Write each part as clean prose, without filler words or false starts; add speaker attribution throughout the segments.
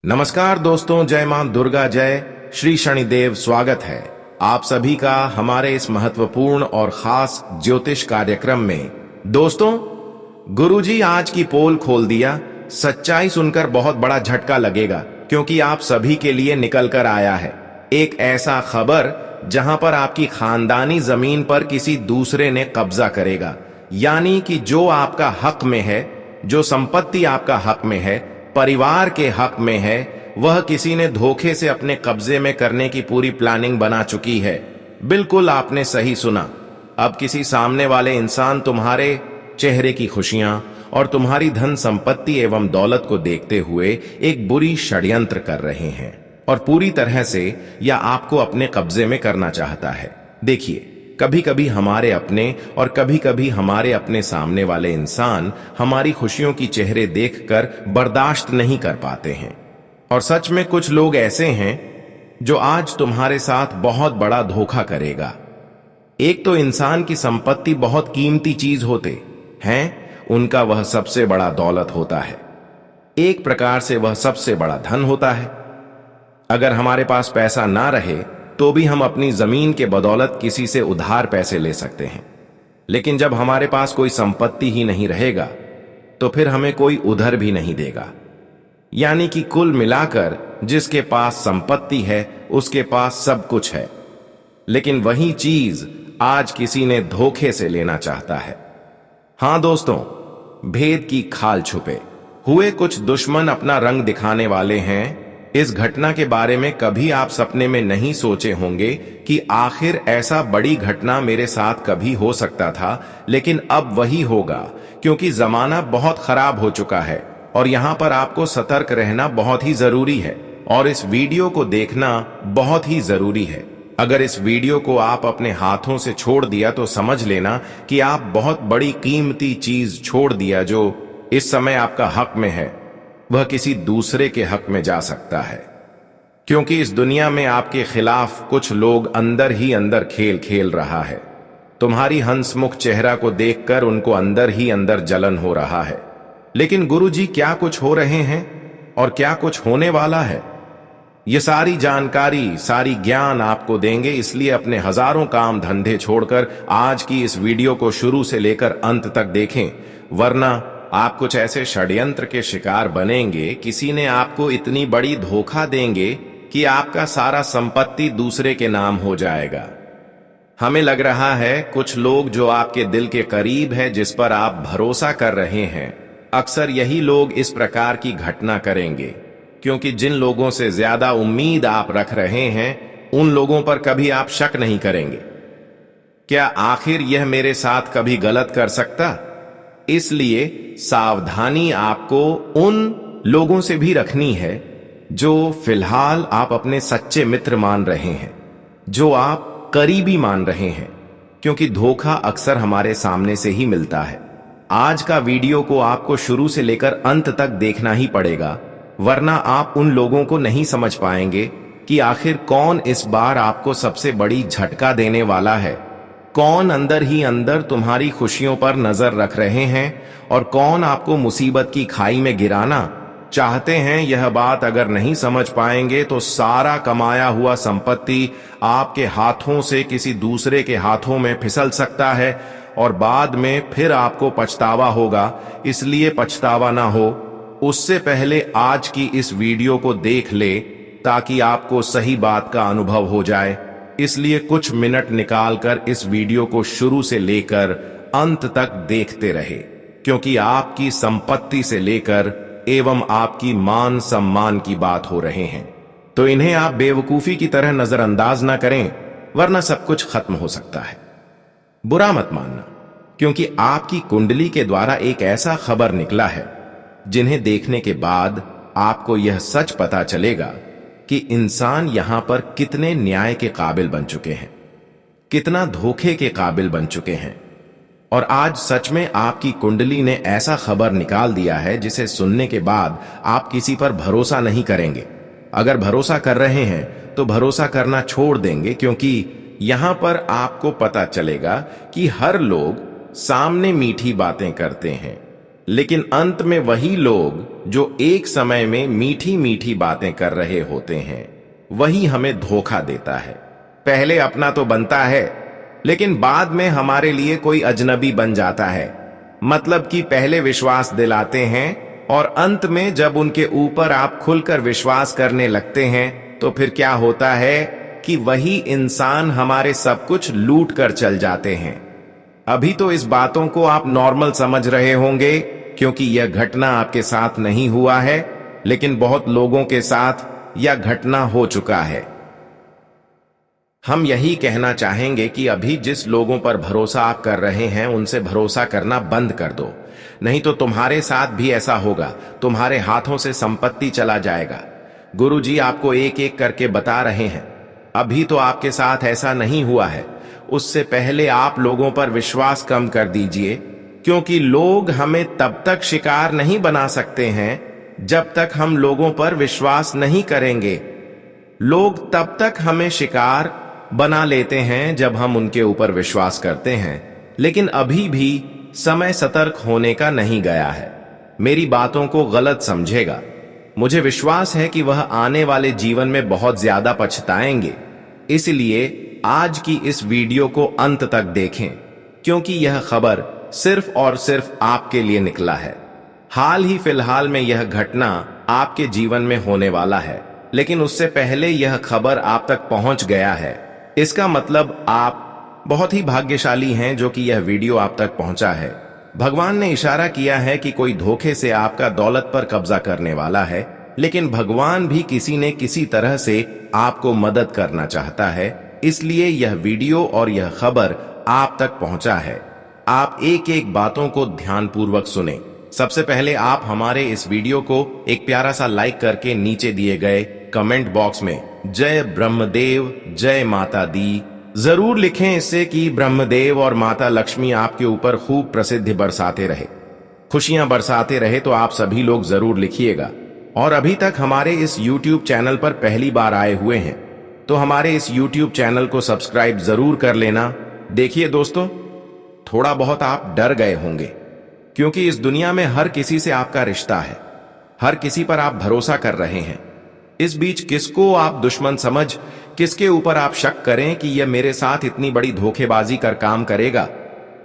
Speaker 1: नमस्कार दोस्तों, जय मां दुर्गा, जय श्री शनिदेव। स्वागत है आप सभी का हमारे इस महत्वपूर्ण और खास ज्योतिष कार्यक्रम में। दोस्तों, गुरुजी आज की पोल खोल दिया। सच्चाई सुनकर बहुत बड़ा झटका लगेगा, क्योंकि आप सभी के लिए निकल कर आया है एक ऐसा खबर जहां पर आपकी खानदानी जमीन पर किसी दूसरे ने कब्जा करेगा। यानी कि जो आपका हक में है, जो संपत्ति आपका हक में है, परिवार के हक में है, वह किसी ने धोखे से अपने कब्जे में करने की पूरी प्लानिंग बना चुकी है। बिल्कुल आपने सही सुना। अब किसी सामने वाले इंसान तुम्हारे चेहरे की खुशियां और तुम्हारी धन संपत्ति एवं दौलत को देखते हुए एक बुरी षड्यंत्र कर रहे हैं और पूरी तरह से यह आपको अपने कब्जे में करना चाहता है। देखिए, कभी कभी हमारे अपने और कभी कभी हमारे अपने सामने वाले इंसान हमारी खुशियों की चेहरे देखकर बर्दाश्त नहीं कर पाते हैं। और सच में कुछ लोग ऐसे हैं जो आज तुम्हारे साथ बहुत बड़ा धोखा करेगा। एक तो इंसान की संपत्ति बहुत कीमती चीज होते हैं, उनका वह सबसे बड़ा दौलत होता है। एक प्रकार से वह सबसे बड़ा धन होता है। अगर हमारे पास पैसा ना रहे तो भी हम अपनी जमीन के बदौलत किसी से उधार पैसे ले सकते हैं, लेकिन जब हमारे पास कोई संपत्ति ही नहीं रहेगा तो फिर हमें कोई उधार भी नहीं देगा। यानी कि कुल मिलाकर जिसके पास संपत्ति है उसके पास सब कुछ है, लेकिन वही चीज आज किसी ने धोखे से लेना चाहता है। हां दोस्तों, भेद की खाल छुपे हुए कुछ दुश्मन अपना रंग दिखाने वाले हैं। इस घटना के बारे में कभी आप सपने में नहीं सोचे होंगे कि आखिर ऐसा बड़ी घटना मेरे साथ कभी हो सकता था, लेकिन अब वही होगा, क्योंकि जमाना बहुत खराब हो चुका है और यहां पर आपको सतर्क रहना बहुत ही जरूरी है और इस वीडियो को देखना बहुत ही जरूरी है। अगर इस वीडियो को आप अपने हाथों से छोड़ दिया तो समझ लेना कि आप बहुत बड़ी कीमती चीज छोड़ दिया। जो इस समय आपका हक में है वह किसी दूसरे के हक में जा सकता है, क्योंकि इस दुनिया में आपके खिलाफ कुछ लोग अंदर ही अंदर खेल खेल रहा है। तुम्हारी हंसमुख चेहरा को देखकर उनको अंदर ही अंदर जलन हो रहा है। लेकिन गुरुजी क्या कुछ हो रहे हैं और क्या कुछ होने वाला है, ये सारी जानकारी, सारी ज्ञान आपको देंगे। इसलिए अपने हजारों काम धंधे छोड़कर आज की इस वीडियो को शुरू से लेकर अंत तक देखें, वरना आप कुछ ऐसे षड्यंत्र के शिकार बनेंगे। किसी ने आपको इतनी बड़ी धोखा देंगे कि आपका सारा संपत्ति दूसरे के नाम हो जाएगा। हमें लग रहा है कुछ लोग जो आपके दिल के करीब है, जिस पर आप भरोसा कर रहे हैं, अक्सर यही लोग इस प्रकार की घटना करेंगे, क्योंकि जिन लोगों से ज्यादा उम्मीद आप रख रहे हैं उन लोगों पर कभी आप शक नहीं करेंगे। क्या आखिर यह मेरे साथ कभी गलत कर सकता? इसलिए सावधानी आपको उन लोगों से भी रखनी है जो फिलहाल आप अपने सच्चे मित्र मान रहे हैं, जो आप करीबी मान रहे हैं, क्योंकि धोखा अक्सर हमारे सामने से ही मिलता है। आज का वीडियो को आपको शुरू से लेकर अंत तक देखना ही पड़ेगा, वरना आप उन लोगों को नहीं समझ पाएंगे कि आखिर कौन इस बार आपको सबसे बड़ी झटका देने वाला है, कौन अंदर ही अंदर तुम्हारी खुशियों पर नजर रख रहे हैं और कौन आपको मुसीबत की खाई में गिराना चाहते हैं। यह बात अगर नहीं समझ पाएंगे तो सारा कमाया हुआ संपत्ति आपके हाथों से किसी दूसरे के हाथों में फिसल सकता है और बाद में फिर आपको पछतावा होगा। इसलिए पछतावा ना हो उससे पहले आज की इस वीडियो को देख ले, ताकि आपको सही बात का अनुभव हो जाए। इसलिए कुछ मिनट निकालकर इस वीडियो को शुरू से लेकर अंत तक देखते रहे, क्योंकि आपकी संपत्ति से लेकर एवं आपकी मान सम्मान की बात हो रहे हैं। तो इन्हें आप बेवकूफी की तरह नजरअंदाज ना करें, वरना सब कुछ खत्म हो सकता है। बुरा मत मानना, क्योंकि आपकी कुंडली के द्वारा एक ऐसा खबर निकला है जिन्हें देखने के बाद आपको यह सच पता चलेगा कि इंसान यहां पर कितने न्याय के काबिल बन चुके हैं, कितना धोखे के काबिल बन चुके हैं। और आज सच में आपकी कुंडली ने ऐसा खबर निकाल दिया है जिसे सुनने के बाद आप किसी पर भरोसा नहीं करेंगे। अगर भरोसा कर रहे हैं तो भरोसा करना छोड़ देंगे, क्योंकि यहां पर आपको पता चलेगा कि हर लोग सामने मीठी बातें करते हैं, लेकिन अंत में वही लोग जो एक समय में मीठी मीठी बातें कर रहे होते हैं वही हमें धोखा देता है। पहले अपना तो बनता है, लेकिन बाद में हमारे लिए कोई अजनबी बन जाता है। मतलब कि पहले विश्वास दिलाते हैं और अंत में जब उनके ऊपर आप खुलकर विश्वास करने लगते हैं तो फिर क्या होता है कि वही इंसान हमारे सब कुछ लूट कर चल जाते हैं। अभी तो इस बातों को आप नॉर्मल समझ रहे होंगे क्योंकि यह घटना आपके साथ नहीं हुआ है, लेकिन बहुत लोगों के साथ यह घटना हो चुका है। हम यही कहना चाहेंगे कि अभी जिस लोगों पर भरोसा आप कर रहे हैं उनसे भरोसा करना बंद कर दो, नहीं तो तुम्हारे साथ भी ऐसा होगा, तुम्हारे हाथों से संपत्ति चला जाएगा। गुरुजी आपको एक एक करके बता रहे हैं, अभी तो आपके साथ ऐसा नहीं हुआ है, उससे पहले आप लोगों पर विश्वास कम कर दीजिए, क्योंकि लोग हमें तब तक शिकार नहीं बना सकते हैं जब तक हम लोगों पर विश्वास नहीं करेंगे। लोग तब तक हमें शिकार बना लेते हैं जब हम उनके ऊपर विश्वास करते हैं, लेकिन अभी भी समय सतर्क होने का नहीं गया है। मेरी बातों को गलत समझेगा, मुझे विश्वास है कि वह आने वाले जीवन में बहुत ज्यादा पछताएंगे। इसलिए आज की इस वीडियो को अंत तक देखें, क्योंकि यह खबर सिर्फ और सिर्फ आपके लिए निकला है। हाल ही फिलहाल में यह घटना आपके जीवन में होने वाला है, लेकिन उससे पहले यह खबर आप तक पहुंच गया है। इसका मतलब आप बहुत ही भाग्यशाली हैं जो कि यह वीडियो आप तक पहुंचा है। भगवान ने इशारा किया है कि कोई धोखे से आपका दौलत पर कब्जा करने वाला है, लेकिन भगवान भी किसी न किसी तरह से आपको मदद करना चाहता है, इसलिए यह वीडियो और यह खबर आप तक पहुंचा है। आप एक एक बातों को ध्यानपूर्वक सुने। सबसे पहले आप हमारे इस वीडियो को एक प्यारा सा लाइक करके नीचे दिए गए कमेंट बॉक्स में जय ब्रह्मदेव, जय माता दी जरूर लिखें, इससे कि ब्रह्मदेव और माता लक्ष्मी आपके ऊपर खूब प्रसिद्धि बरसाते रहे, खुशियां बरसाते रहे। तो आप सभी लोग जरूर लिखिएगा। और अभी तक हमारे इस YouTube चैनल पर पहली बार आए हुए हैं तो हमारे इस YouTube चैनल को सब्सक्राइब जरूर कर लेना। देखिए दोस्तों, थोड़ा बहुत आप डर गए होंगे, क्योंकि इस दुनिया में हर किसी से आपका रिश्ता है, हर किसी पर आप भरोसा कर रहे हैं। इस बीच किसको आप दुश्मन समझ, किसके ऊपर आप शक करें कि यह मेरे साथ इतनी बड़ी धोखेबाजी कर काम करेगा।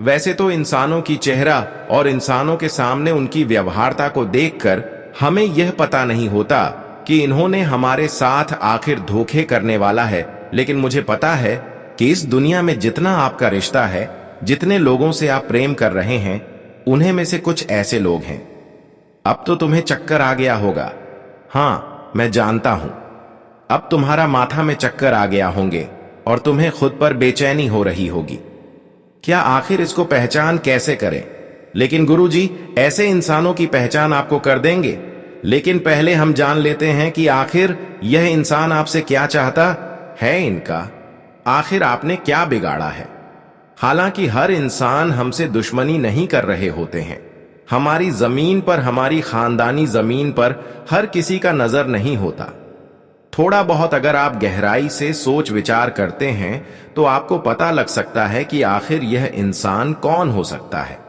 Speaker 1: वैसे तो इंसानों की चेहरा और इंसानों के सामने उनकी व्यवहारता को देखकर हमें यह पता नहीं होता कि इन्होंने हमारे साथ आखिर धोखे करने वाला है, लेकिन मुझे पता है कि इस दुनिया में जितना आपका रिश्ता है, जितने लोगों से आप प्रेम कर रहे हैं, उन्हें में से कुछ ऐसे लोग हैं। अब तो तुम्हें चक्कर आ गया होगा, हाँ मैं जानता हूं, अब तुम्हारा माथा में चक्कर आ गया होंगे और तुम्हें खुद पर बेचैनी हो रही होगी। क्या आखिर इसको पहचान कैसे करें? लेकिन गुरुजी ऐसे इंसानों की पहचान आपको कर देंगे, लेकिन पहले हम जान लेते हैं कि आखिर यह इंसान आपसे क्या चाहता है। इनका आखिर आपने क्या बिगाड़ा है? हालांकि हर इंसान हमसे दुश्मनी नहीं कर रहे होते हैं। हमारी जमीन पर, हमारी खानदानी जमीन पर हर किसी का नजर नहीं होता। थोड़ा बहुत अगर आप गहराई से सोच विचार करते हैं तो आपको पता लग सकता है कि आखिर यह इंसान कौन हो सकता है।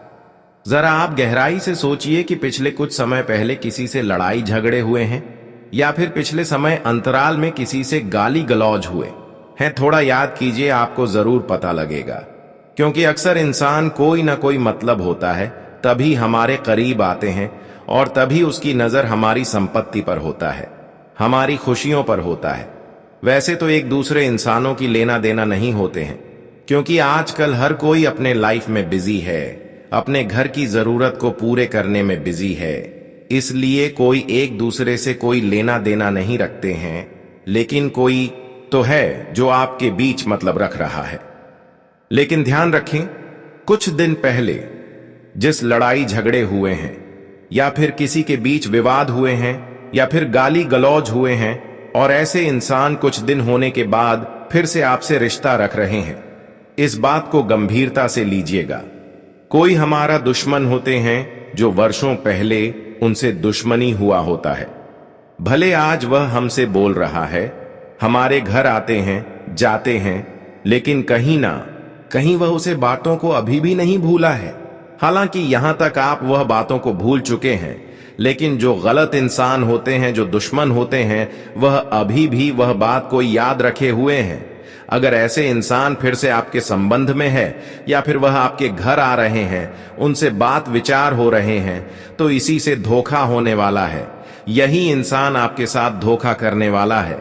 Speaker 1: जरा आप गहराई से सोचिए कि पिछले कुछ समय पहले किसी से लड़ाई झगड़े हुए हैं, या फिर पिछले समय अंतराल में किसी से गाली गलौज हुए हैं। थोड़ा याद कीजिए, आपको जरूर पता लगेगा, क्योंकि अक्सर इंसान कोई ना कोई मतलब होता है, तभी हमारे करीब आते हैं और तभी उसकी नजर हमारी संपत्ति पर होता है, हमारी खुशियों पर होता है। वैसे तो एक दूसरे इंसानों की लेना देना नहीं होते हैं, क्योंकि आजकल हर कोई अपने लाइफ में बिजी है, अपने घर की जरूरत को पूरे करने में बिजी है, इसलिए कोई एक दूसरे से कोई लेना देना नहीं रखते हैं। लेकिन कोई तो है जो आपके बीच मतलब रख रहा है। लेकिन ध्यान रखें, कुछ दिन पहले जिस लड़ाई झगड़े हुए हैं, या फिर किसी के बीच विवाद हुए हैं, या फिर गाली गलौज हुए हैं, और ऐसे इंसान कुछ दिन होने के बाद फिर से आपसे रिश्ता रख रहे हैं, इस बात को गंभीरता से लीजिएगा। कोई हमारा दुश्मन होते हैं जो वर्षों पहले उनसे दुश्मनी हुआ होता है। भले आज वह हमसे बोल रहा है, हमारे घर आते हैं, जाते हैं, लेकिन कहीं ना कहीं वह उसे बातों को अभी भी नहीं भूला है। हालांकि यहां तक आप वह बातों को भूल चुके हैं, लेकिन जो गलत इंसान होते हैं, जो दुश्मन होते हैं, वह अभी भी वह बात को याद रखे हुए हैं। अगर ऐसे इंसान फिर से आपके संबंध में है या फिर वह आपके घर आ रहे हैं, उनसे बात विचार हो रहे हैं, तो इसी से धोखा होने वाला है। यही इंसान आपके साथ धोखा करने वाला है।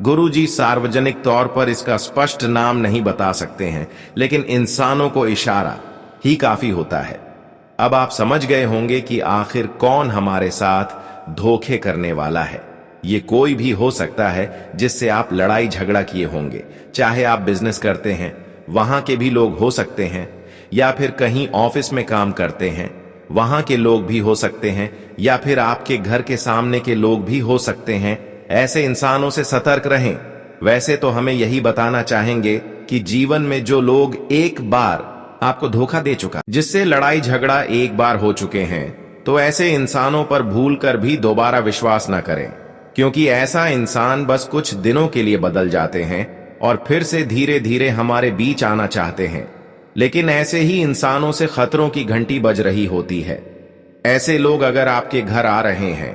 Speaker 1: गुरुजी सार्वजनिक तौर पर इसका स्पष्ट नाम नहीं बता सकते हैं, लेकिन इंसानों को इशारा ही काफी होता है। अब आप समझ गए होंगे कि आखिर कौन हमारे साथ धोखे करने वाला है। ये कोई भी हो सकता है जिससे आप लड़ाई झगड़ा किए होंगे, चाहे आप बिजनेस करते हैं, वहां के भी लोग हो सकते हैं, या फिर कहीं ऑफिस में काम करते हैं, वहां के लोग भी हो सकते हैं, या फिर आपके घर के सामने के लोग भी हो सकते हैं। ऐसे इंसानों से सतर्क रहें। वैसे तो हमें यही बताना चाहेंगे कि जीवन में जो लोग एक बार आपको धोखा दे चुका, जिससे लड़ाई झगड़ा एक बार हो चुके हैं, तो ऐसे इंसानों पर भूलकर भी दोबारा विश्वास न करें, क्योंकि ऐसा इंसान बस कुछ दिनों के लिए बदल जाते हैं और फिर से धीरे धीरे हमारे बीच आना चाहते हैं। लेकिन ऐसे ही इंसानों से खतरों की घंटी बज रही होती है। ऐसे लोग अगर आपके घर आ रहे हैं,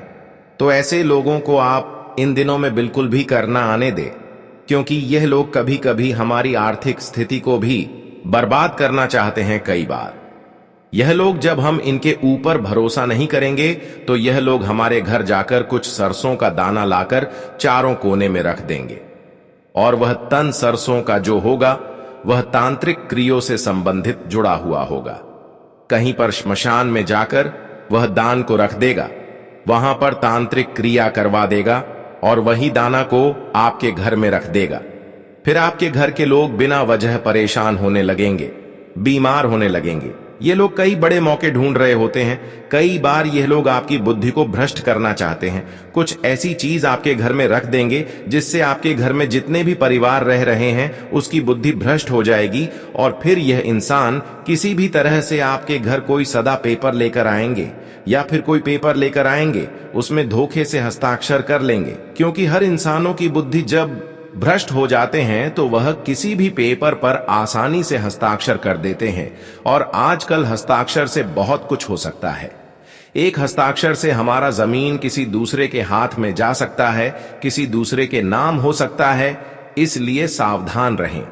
Speaker 1: तो ऐसे लोगों को आप इन दिनों में बिल्कुल भी करना आने दें, क्योंकि यह लोग कभी कभी हमारी आर्थिक स्थिति को भी बर्बाद करना चाहते हैं। कई बार यह लोग, जब हम इनके ऊपर भरोसा नहीं करेंगे, तो यह लोग हमारे घर जाकर कुछ सरसों का दाना लाकर चारों कोने में रख देंगे, और वह तन सरसों का जो होगा वह तांत्रिक क्रियों से संबंधित जुड़ा हुआ होगा। कहीं पर श्मशान में जाकर वह दान को रख देगा, वहां पर तांत्रिक क्रिया करवा देगा और वही दाना को आपके घर में रख देगा। फिर आपके घर के लोग बिना वजह परेशान होने लगेंगे, बीमार होने लगेंगे। ये लोग कई बड़े मौके ढूंढ रहे होते हैं। कई बार यह लोग आपकी बुद्धि को भ्रष्ट करना चाहते हैं। कुछ ऐसी चीज आपके घर में रख देंगे जिससे आपके घर में जितने भी परिवार रह रहे हैं उसकी बुद्धि भ्रष्ट हो जाएगी, और फिर यह इंसान किसी भी तरह से आपके घर कोई सदा पेपर लेकर आएंगे या फिर कोई पेपर लेकर आएंगे, उसमें धोखे से हस्ताक्षर कर लेंगे। क्योंकि हर इंसानों की बुद्धि जब भ्रष्ट हो जाते हैं तो वह किसी भी पेपर पर आसानी से हस्ताक्षर कर देते हैं, और आजकल हस्ताक्षर से बहुत कुछ हो सकता है। एक हस्ताक्षर से हमारा जमीन किसी दूसरे के हाथ में जा सकता है, किसी दूसरे के नाम हो सकता है। इसलिए सावधान रहें,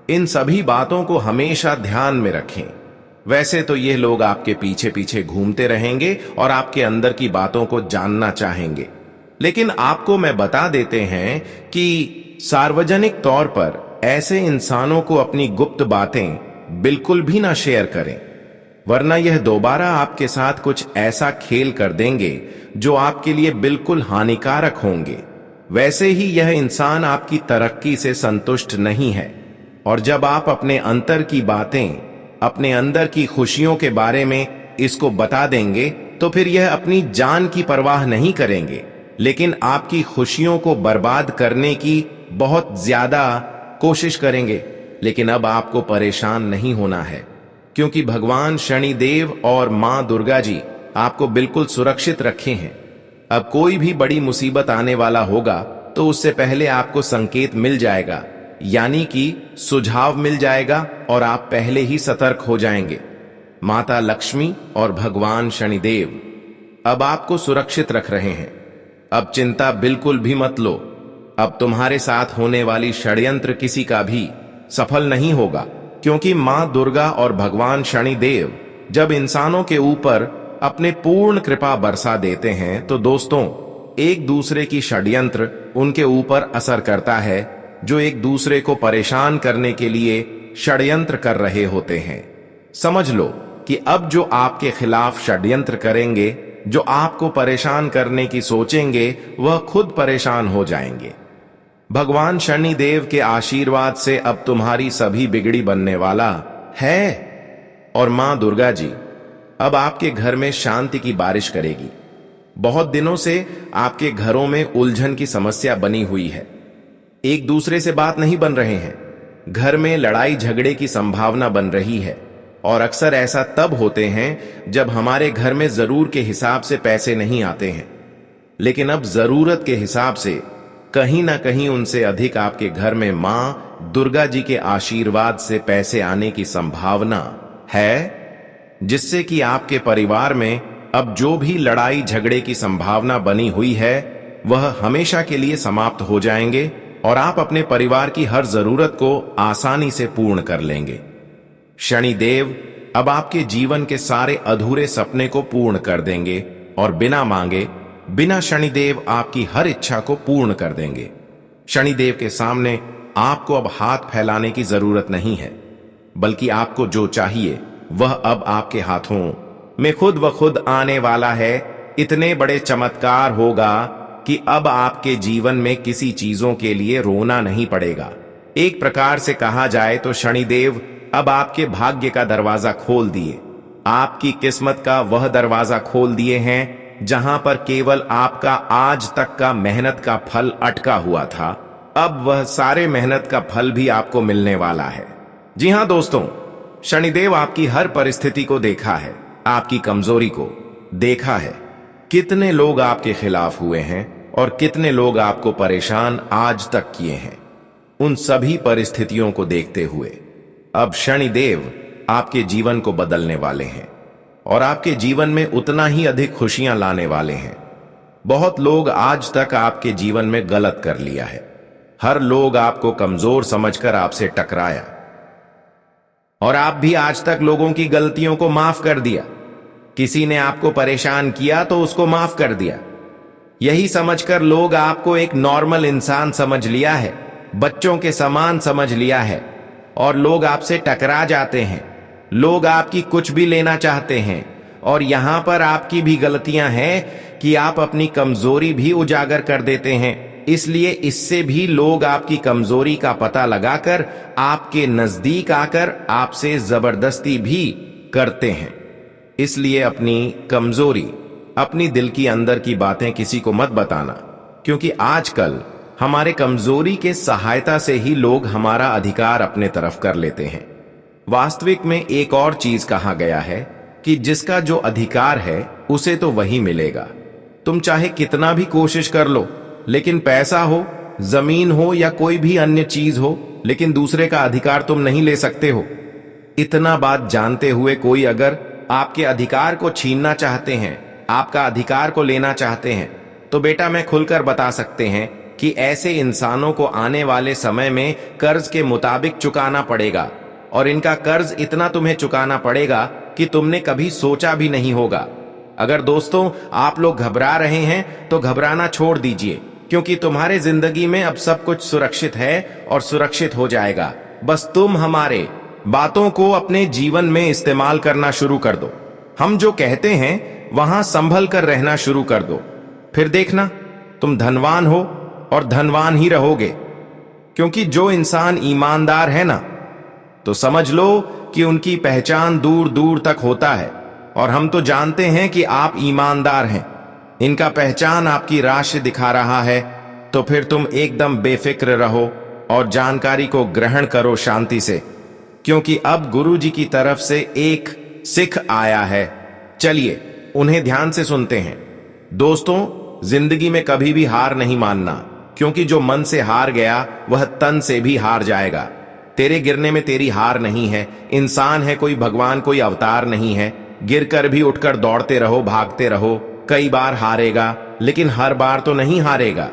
Speaker 1: इन सभी बातों को हमेशा ध्यान में रखें। वैसे तो ये लोग आपके पीछे पीछे घूमते रहेंगे और आपके अंदर की बातों को जानना चाहेंगे, लेकिन आपको मैं बता देते हैं कि सार्वजनिक तौर पर ऐसे इंसानों को अपनी गुप्त बातें बिल्कुल भी ना शेयर करें, वरना यह दोबारा आपके साथ कुछ ऐसा खेल कर देंगे जो आपके लिए बिल्कुल हानिकारक होंगे। वैसे ही यह इंसान आपकी तरक्की से संतुष्ट नहीं है, और जब आप अपने अंतर की बातें, अपने अंदर की खुशियों के बारे में इसको बता देंगे, तो फिर यह अपनी जान की परवाह नहीं करेंगे, लेकिन आपकी खुशियों को बर्बाद करने की बहुत ज्यादा कोशिश करेंगे। लेकिन अब आपको परेशान नहीं होना है, क्योंकि भगवान शनिदेव और मां दुर्गा जी आपको बिल्कुल सुरक्षित रखे हैं। अब कोई भी बड़ी मुसीबत आने वाला होगा तो उससे पहले आपको संकेत मिल जाएगा, यानी कि सुझाव मिल जाएगा, और आप पहले ही सतर्क हो जाएंगे। माता लक्ष्मी और भगवान शनिदेव अब आपको सुरक्षित रख रहे हैं। अब चिंता बिल्कुल भी मत लो। अब तुम्हारे साथ होने वाली षड्यंत्र किसी का भी सफल नहीं होगा, क्योंकि मां दुर्गा और भगवान शनिदेव जब इंसानों के ऊपर अपने पूर्ण कृपा बरसा देते हैं, तो दोस्तों, एक दूसरे की षड्यंत्र उनके ऊपर असर करता है, जो एक दूसरे को परेशान करने के लिए षड्यंत्र कर रहे होते हैं। समझ लो कि अब जो आपके खिलाफ षड्यंत्र करेंगे, जो आपको परेशान करने की सोचेंगे, वह खुद परेशान हो जाएंगे। भगवान शनिदेव के आशीर्वाद से अब तुम्हारी सभी बिगड़ी बनने वाला है, और मां दुर्गा जी अब आपके घर में शांति की बारिश करेगी। बहुत दिनों से आपके घरों में उलझन की समस्या बनी हुई है, एक दूसरे से बात नहीं बन रहे हैं, घर में लड़ाई झगड़े की संभावना बन रही है, और अक्सर ऐसा तब होते हैं जब हमारे घर में जरूर के हिसाब से पैसे नहीं आते हैं, लेकिन अब जरूरत के हिसाब से कहीं ना कहीं उनसे अधिक आपके घर में मां दुर्गा जी के आशीर्वाद से पैसे आने की संभावना है। जिससे कि आपके परिवार में अब जो भी लड़ाई झगड़े की संभावना बनी हुई है वह हमेशा के लिए समाप्त हो जाएंगे और आप अपने परिवार की हर जरूरत को आसानी से पूर्ण कर लेंगे। शनिदेव अब आपके जीवन के सारे अधूरे सपने को पूर्ण कर देंगे और बिना मांगे, बिना शनिदेव आपकी हर इच्छा को पूर्ण कर देंगे। शनिदेव के सामने आपको अब हाथ फैलाने की जरूरत नहीं है, बल्कि आपको जो चाहिए वह अब आपके हाथों में खुद ब खुद आने वाला है। इतने बड़े चमत्कार होगा कि अब आपके जीवन में किसी चीजों के लिए रोना नहीं पड़ेगा। एक प्रकार से कहा जाए तो शनिदेव अब आपके भाग्य का दरवाजा खोल दिए, आपकी किस्मत का वह दरवाजा खोल दिए हैं जहां पर केवल आपका आज तक का मेहनत का फल अटका हुआ था। अब वह सारे मेहनत का फल भी आपको मिलने वाला है। जी हां दोस्तों, शनिदेव आपकी हर परिस्थिति को देखा है, आपकी कमजोरी को देखा है। कितने लोग आपके खिलाफ हुए हैं और कितने लोग आपको परेशान आज तक किए हैं। उन सभी परिस्थितियों को देखते हुए अब शनिदेव आपके जीवन को बदलने वाले हैं और आपके जीवन में उतना ही अधिक खुशियां लाने वाले हैं। बहुत लोग आज तक आपके जीवन में गलत कर लिया है। हर लोग आपको कमजोर समझकर आपसे टकराया और आप भी आज तक लोगों की गलतियों को माफ कर दिया। किसी ने आपको परेशान किया तो उसको माफ कर दिया, यही समझकर लोग आपको एक नॉर्मल इंसान समझ लिया है, बच्चों के समान समझ लिया है और लोग आपसे टकरा जाते हैं। लोग आपकी कुछ भी लेना चाहते हैं और यहां पर आपकी भी गलतियां हैं कि आप अपनी कमजोरी भी उजागर कर देते हैं। इसलिए इससे भी लोग आपकी कमजोरी का पता लगाकर आपके नजदीक आकर आपसे जबरदस्ती भी करते हैं। इसलिए अपनी कमजोरी, अपनी दिल की अंदर की बातें किसी को मत बताना, क्योंकि आजकल हमारे कमजोरी के सहायता से ही लोग हमारा अधिकार अपने तरफ कर लेते हैं। वास्तविक में एक और चीज कहा गया है कि जिसका जो अधिकार है उसे तो वही मिलेगा। तुम चाहे कितना भी कोशिश कर लो, लेकिन पैसा हो, जमीन हो या कोई भी अन्य चीज हो, लेकिन दूसरे का अधिकार तुम नहीं ले सकते हो। इतना बात जानते हुए कोई अगर आपके अधिकार को छीनना चाहते हैं, आपका अधिकार को लेना चाहते हैं, तो बेटा मैं खुलकर बता सकते हैं कि ऐसे इंसानों को आने वाले समय में कर्ज के मुताबिक चुकाना पड़ेगा और इनका कर्ज इतना तुम्हें चुकाना पड़ेगा कि तुमने कभी सोचा भी नहीं होगा। अगर दोस्तों आप लोग घबरा रहे हैं तो घबराना छोड़ दीजिए, क्योंकि तुम्हारे जिंदगी में अब सब कुछ सुरक्षित है और सुरक्षित हो जाएगा। बस तुम हमारे बातों को अपने जीवन में इस्तेमाल करना शुरू कर दो। हम जो कहते हैं वहां संभल कर रहना शुरू कर दो, फिर देखना तुम धनवान हो और धनवान ही रहोगे। क्योंकि जो इंसान ईमानदार है ना, तो समझ लो कि उनकी पहचान दूर दूर तक होता है और हम तो जानते हैं कि आप ईमानदार हैं। इनका पहचान आपकी राशि दिखा रहा है, तो फिर तुम एकदम बेफिक्र रहो और जानकारी को ग्रहण करो शांति से, क्योंकि अब गुरु जी की तरफ से एक सिख आया है। चलिए उन्हें ध्यान से सुनते हैं। दोस्तों, जिंदगी में कभी भी हार नहीं मानना, क्योंकि जो मन से हार गया वह तन से भी हार जाएगा। तेरे गिरने में तेरी हार नहीं है। इंसान है कोई, भगवान कोई अवतार नहीं है। गिरकर भी उठकर दौड़ते रहो, भागते रहो। कई बार हारेगा, लेकिन हर बार तो नहीं हारेगा।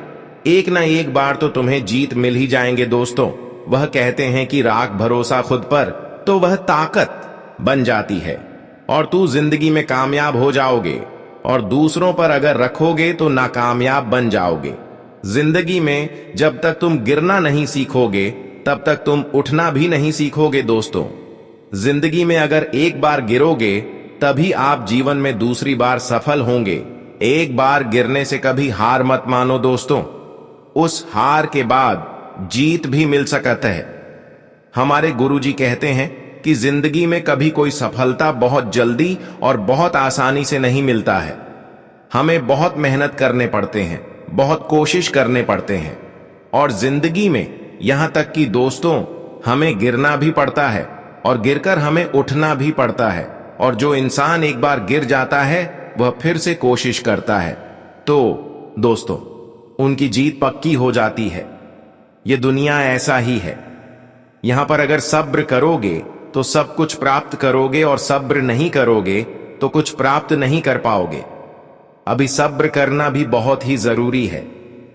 Speaker 1: एक ना एक बार तो तुम्हें जीत मिल ही जाएंगे दोस्तों। वह कहते हैं कि राख भरोसा खुद पर तो वह ताकत बन जाती है और तू जिंदगी में कामयाब हो जाओगे, और दूसरों पर अगर रखोगे तो नाकामयाब बन जाओगे। जिंदगी में जब तक तुम गिरना नहीं सीखोगे तब तक तुम उठना भी नहीं सीखोगे दोस्तों। जिंदगी में अगर एक बार गिरोगे तभी आप जीवन में दूसरी बार सफल होंगे। एक बार गिरने से कभी हार मत मानो दोस्तों, उस हार के बाद जीत भी मिल सकता है। हमारे गुरुजी कहते हैं कि जिंदगी में कभी कोई सफलता बहुत जल्दी और बहुत आसानी से नहीं मिलता है। हमें बहुत मेहनत करने पड़ते हैं, बहुत कोशिश करने पड़ते हैं, और जिंदगी में यहां तक कि दोस्तों हमें गिरना भी पड़ता है और गिरकर हमें उठना भी पड़ता है। और जो इंसान एक बार गिर जाता है वह फिर से कोशिश करता है, तो दोस्तों उनकी जीत पक्की हो जाती है। ये दुनिया ऐसा ही है। यहां पर अगर सब्र करोगे तो सब कुछ प्राप्त करोगे और सब्र नहीं करोगे तो कुछ प्राप्त नहीं कर पाओगे। अभी सब्र करना भी बहुत ही जरूरी है,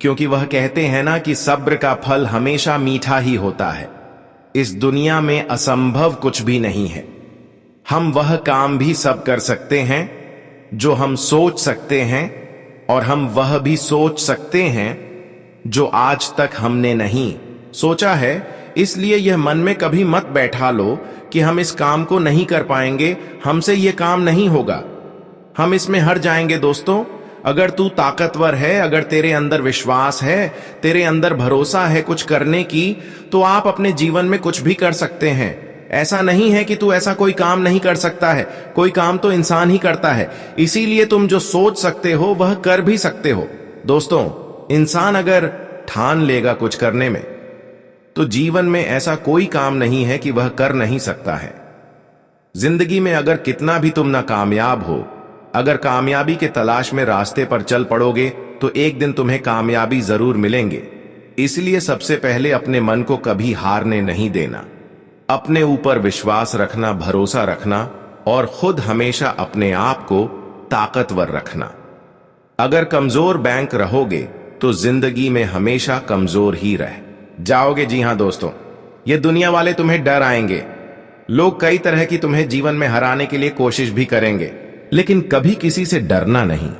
Speaker 1: क्योंकि वह कहते हैं ना कि सब्र का फल हमेशा मीठा ही होता है। इस दुनिया में असंभव कुछ भी नहीं है। हम वह काम भी सब कर सकते हैं जो हम सोच सकते हैं, और हम वह भी सोच सकते हैं जो आज तक हमने नहीं सोचा है। इसलिए यह मन में कभी मत बैठा लो कि हम इस काम को नहीं कर पाएंगे, हमसे यह काम नहीं होगा, हम इसमें हार जाएंगे। दोस्तों, अगर तू ताकतवर है, अगर तेरे अंदर विश्वास है, तेरे अंदर भरोसा है कुछ करने की, तो आप अपने जीवन में कुछ भी कर सकते हैं। ऐसा नहीं है कि तू ऐसा कोई काम नहीं कर सकता है, कोई काम तो इंसान ही करता है। इसीलिए तुम जो सोच सकते हो वह कर भी सकते हो। दोस्तों, इंसान अगर ठान लेगा कुछ करने में, तो जीवन में ऐसा कोई काम नहीं है कि वह कर नहीं सकता है। जिंदगी में अगर कितना भी तुम ना कामयाब हो, अगर कामयाबी के तलाश में रास्ते पर चल पड़ोगे, तो एक दिन तुम्हें कामयाबी जरूर मिलेंगे। इसलिए सबसे पहले अपने मन को कभी हारने नहीं देना, अपने ऊपर विश्वास रखना, भरोसा रखना, और खुद हमेशा अपने आप को ताकतवर रखना। अगर कमजोर बैंक रहोगे तो जिंदगी में हमेशा कमजोर ही रह जाओगे। जी हां दोस्तों, ये दुनिया वाले तुम्हें डर आएंगे। लोग कई तरह की तुम्हें जीवन में हराने के लिए कोशिश भी करेंगे, लेकिन कभी किसी से डरना नहीं।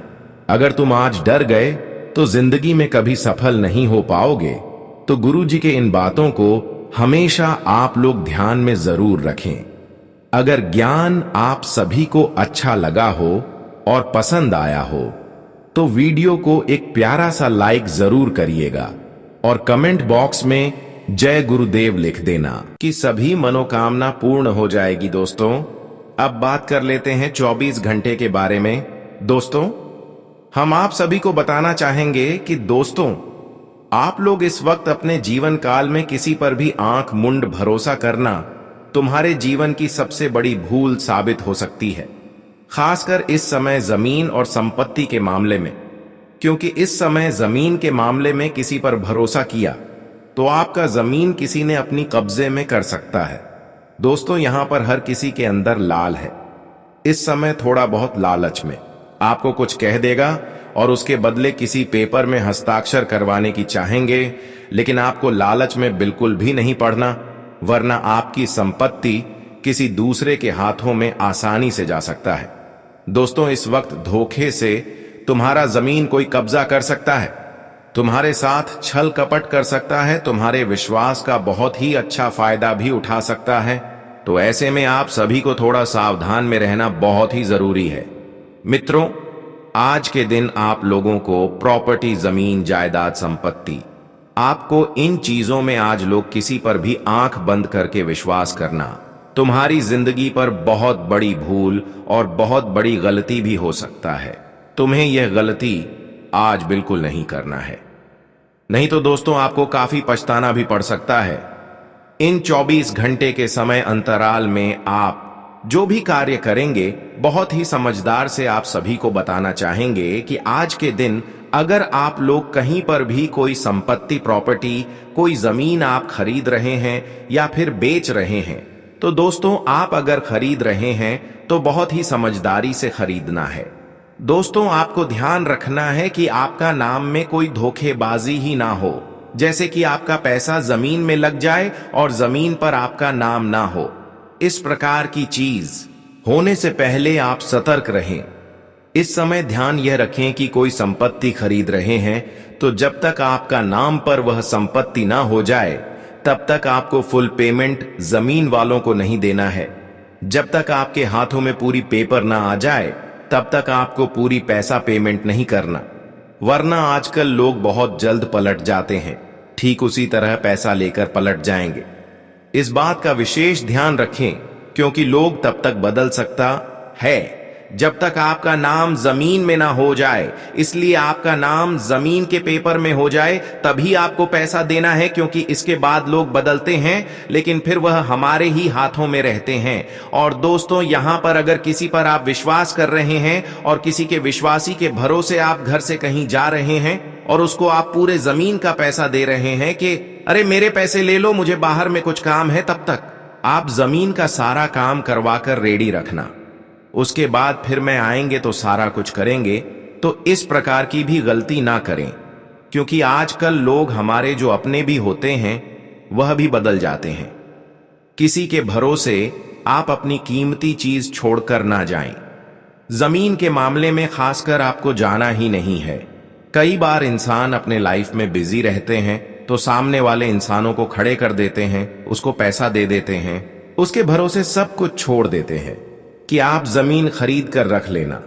Speaker 1: अगर तुम आज डर गए तो जिंदगी में कभी सफल नहीं हो पाओगे। तो गुरुजी के इन बातों को हमेशा आप लोग ध्यान में जरूर रखें। अगर ज्ञान आप सभी को अच्छा लगा हो और पसंद आया हो, तो वीडियो को एक प्यारा सा लाइक जरूर करिएगा, और कमेंट बॉक्स में जय गुरुदेव लिख देना कि सभी मनोकामना पूर्ण हो जाएगी। दोस्तों, अब बात कर लेते हैं 24 घंटे के बारे में। दोस्तों, हम आप सभी को बताना चाहेंगे कि दोस्तों, आप लोग इस वक्त अपने जीवन काल में किसी पर भी आंख मुंड भरोसा करना तुम्हारे जीवन की सबसे बड़ी भूल साबित हो सकती है, खासकर इस समय जमीन और संपत्ति के मामले में। क्योंकि इस समय जमीन के मामले में किसी पर भरोसा किया तो आपका जमीन किसी ने अपनी कब्जे में कर सकता है। दोस्तों, यहां पर हर किसी के अंदर लाल है। इस समय थोड़ा बहुत लालच में आपको कुछ कह देगा और उसके बदले किसी पेपर में हस्ताक्षर करवाने की चाहेंगे, लेकिन आपको लालच में बिल्कुल भी नहीं पड़ना, वरना आपकी संपत्ति किसी दूसरे के हाथों में आसानी से जा सकता है। दोस्तों, इस वक्त धोखे से तुम्हारा जमीन कोई कब्जा कर सकता है, तुम्हारे साथ छल कपट कर सकता है, तुम्हारे विश्वास का बहुत ही अच्छा फायदा भी उठा सकता है। तो ऐसे में आप सभी को थोड़ा सावधान में रहना बहुत ही जरूरी है। मित्रों, आज के दिन आप लोगों को प्रॉपर्टी, जमीन, जायदाद, संपत्ति, आपको इन चीजों में आज लोग किसी पर भी आंख बंद करके विश्वास करना तुम्हारी जिंदगी पर बहुत बड़ी भूल और बहुत बड़ी गलती भी हो सकता है। तुम्हें यह गलती आज बिल्कुल नहीं करना है, नहीं तो दोस्तों आपको काफी पछताना भी पड़ सकता है। इन 24 घंटे के समय अंतराल में आप जो भी कार्य करेंगे, बहुत ही समझदार से आप सभी को बताना चाहेंगे कि आज के दिन अगर आप लोग कहीं पर भी कोई संपत्ति, प्रॉपर्टी, कोई जमीन आप खरीद रहे हैं या फिर बेच रहे हैं, तो दोस्तों आप अगर खरीद रहे हैं तो बहुत ही समझदारी से खरीदना है। दोस्तों, आपको ध्यान रखना है कि आपका नाम में कोई धोखेबाजी ही ना हो, जैसे कि आपका पैसा जमीन में लग जाए और जमीन पर आपका नाम ना हो। इस प्रकार की चीज होने से पहले आप सतर्क रहें। इस समय ध्यान यह रखें कि कोई संपत्ति खरीद रहे हैं तो जब तक आपका नाम पर वह संपत्ति ना हो जाए, तब तक आपको फुल पेमेंट जमीन वालों को नहीं देना है। जब तक आपके हाथों में पूरी पेपर ना आ जाए, तब तक आपको पूरी पैसा पेमेंट नहीं करना, वरना आजकल लोग बहुत जल्द पलट जाते हैं, ठीक उसी तरह पैसा लेकर पलट जाएंगे। इस बात का विशेष ध्यान रखें, क्योंकि लोग तब तक बदल सकता है जब तक आपका नाम जमीन में ना हो जाए। इसलिए आपका नाम जमीन के पेपर में हो जाए तभी आपको पैसा देना है, क्योंकि इसके बाद लोग बदलते हैं, लेकिन फिर वह हमारे ही हाथों में रहते हैं। और दोस्तों, यहां पर अगर किसी पर आप विश्वास कर रहे हैं और किसी के विश्वासी के भरोसे आप घर से कहीं जा रहे हैं और उसको आप पूरे जमीन का पैसा दे रहे हैं कि अरे मेरे पैसे ले लो, मुझे बाहर में कुछ काम है, तब तक आप जमीन का सारा काम करवाकर रेडी रखना, उसके बाद फिर मैं आएंगे तो सारा कुछ करेंगे। तो इस प्रकार की भी गलती ना करें, क्योंकि आजकल लोग हमारे जो अपने भी होते हैं वह भी बदल जाते हैं। किसी के भरोसे आप अपनी कीमती चीज छोड़कर ना जाएं। जमीन के मामले में खासकर आपको जाना ही नहीं है। कई बार इंसान अपने लाइफ में बिजी रहते हैं तो सामने वाले इंसानों को खड़े कर देते हैं, उसको पैसा दे देते हैं, उसके भरोसे सब कुछ छोड़ देते हैं कि आप जमीन खरीद कर रख लेना,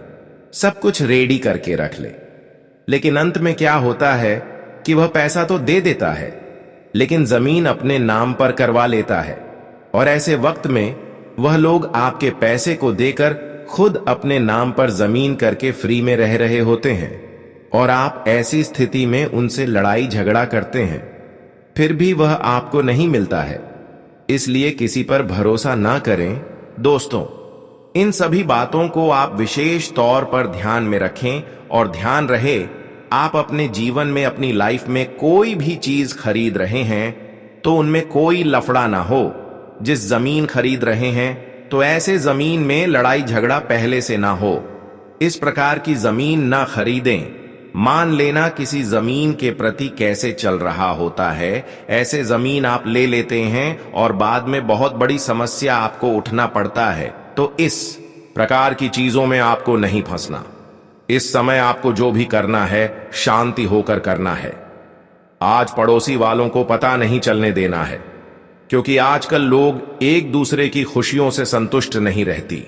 Speaker 1: सब कुछ रेडी करके रख ले। लेकिन अंत में क्या होता है कि वह पैसा तो दे देता है लेकिन जमीन अपने नाम पर करवा लेता है, और ऐसे वक्त में वह लोग आपके पैसे को देकर खुद अपने नाम पर जमीन करके फ्री में रह रहे होते हैं, और आप ऐसी स्थिति में उनसे लड़ाई झगड़ा करते हैं, फिर भी वह आपको नहीं मिलता है। इसलिए किसी पर भरोसा ना करें। दोस्तों, इन सभी बातों को आप विशेष तौर पर ध्यान में रखें, और ध्यान रहे आप अपने जीवन में, अपनी लाइफ में कोई भी चीज खरीद रहे हैं तो उनमें कोई लफड़ा ना हो। जिस जमीन खरीद रहे हैं तो ऐसे जमीन में लड़ाई झगड़ा पहले से ना हो। इस प्रकार की जमीन ना खरीदें। मान लेना किसी जमीन के प्रति कैसे चल रहा होता है, ऐसे जमीन आप ले लेते हैं और बाद में बहुत बड़ी समस्या आपको उठना पड़ता है। तो इस प्रकार की चीजों में आपको नहीं फंसना। इस समय आपको जो भी करना है शांति होकर करना है। आज पड़ोसी वालों को पता नहीं चलने देना है, क्योंकि आजकल लोग एक दूसरे की खुशियों से संतुष्ट नहीं रहती।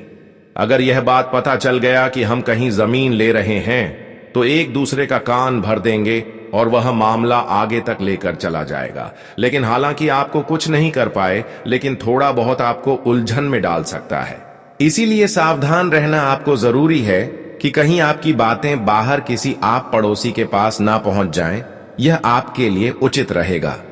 Speaker 1: अगर यह बात पता चल गया कि हम कहीं जमीन ले रहे हैं तो एक दूसरे का कान भर देंगे और वह मामला आगे तक लेकर चला जाएगा। लेकिन हालांकि आपको कुछ नहीं कर पाए, लेकिन थोड़ा बहुत आपको उलझन में डाल सकता है। इसीलिए सावधान रहना आपको जरूरी है कि कहीं आपकी बातें बाहर किसी आप पड़ोसी के पास ना पहुंच जाएं। यह आपके लिए उचित रहेगा।